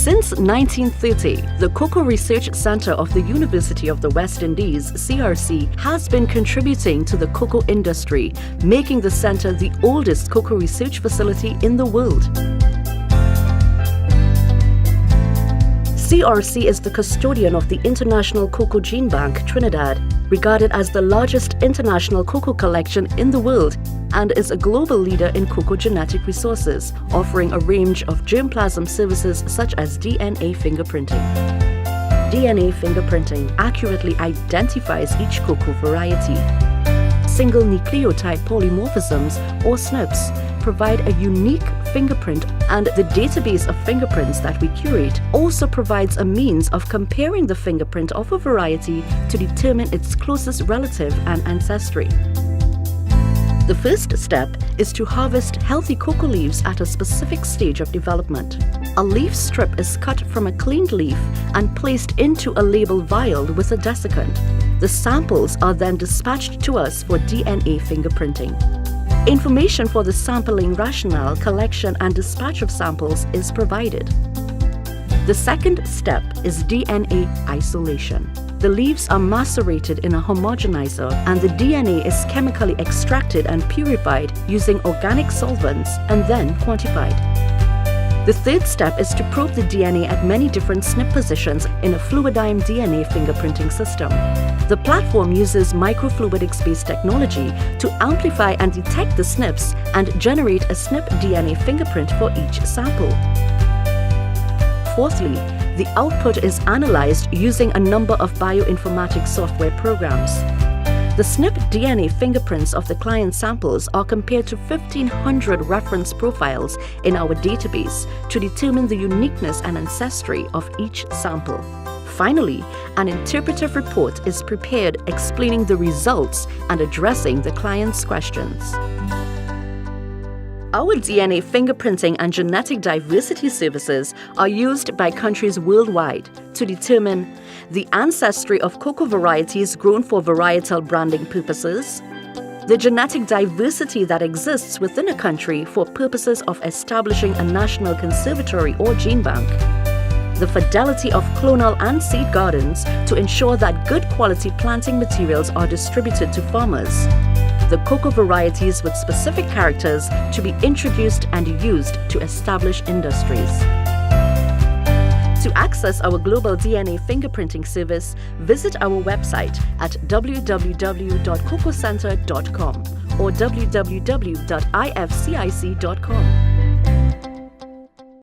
Since 1930, the Cocoa Research Center of the University of the West Indies, CRC, has been contributing to the cocoa industry, making the center the oldest cocoa research facility in the world. CRC is the custodian of the International Cocoa Gene Bank, Trinidad, regarded as the largest international cocoa collection in the world, and is a global leader in cocoa genetic resources, offering a range of germplasm services such as DNA fingerprinting. DNA fingerprinting accurately identifies each cocoa variety. Single nucleotide polymorphisms, or SNPs, provide a unique fingerprint, and the database of fingerprints that we curate also provides a means of comparing the fingerprint of a variety to determine its closest relative and ancestry. The first step is to harvest healthy cocoa leaves at a specific stage of development. A leaf strip is cut from a cleaned leaf and placed into a labeled vial with a desiccant. The samples are then dispatched to us for DNA fingerprinting. Information for the sampling rationale, collection, and dispatch of samples is provided. The second step is DNA isolation. The leaves are macerated in a homogenizer, and the DNA is chemically extracted and purified using organic solvents and then quantified. The third step is to probe the DNA at many different SNP positions in a fluidigm DNA fingerprinting system. The platform uses microfluidics-based technology to amplify and detect the SNPs and generate a SNP DNA fingerprint for each sample. Fourthly, the output is analyzed using a number of bioinformatics software programs. The SNP DNA fingerprints of the client samples are compared to 1,500 reference profiles in our database to determine the uniqueness and ancestry of each sample. Finally, an interpretive report is prepared explaining the results and addressing the client's questions. Our DNA fingerprinting and genetic diversity services are used by countries worldwide to determine the ancestry of cocoa varieties grown for varietal branding purposes, the genetic diversity that exists within a country for purposes of establishing a national conservatory or gene bank, the fidelity of clonal and seed gardens to ensure that good quality planting materials are distributed to farmers, the cocoa varieties with specific characters to be introduced and used to establish industries. To access our global DNA fingerprinting service, visit our website at www.cococenter.com or www.ifcic.com.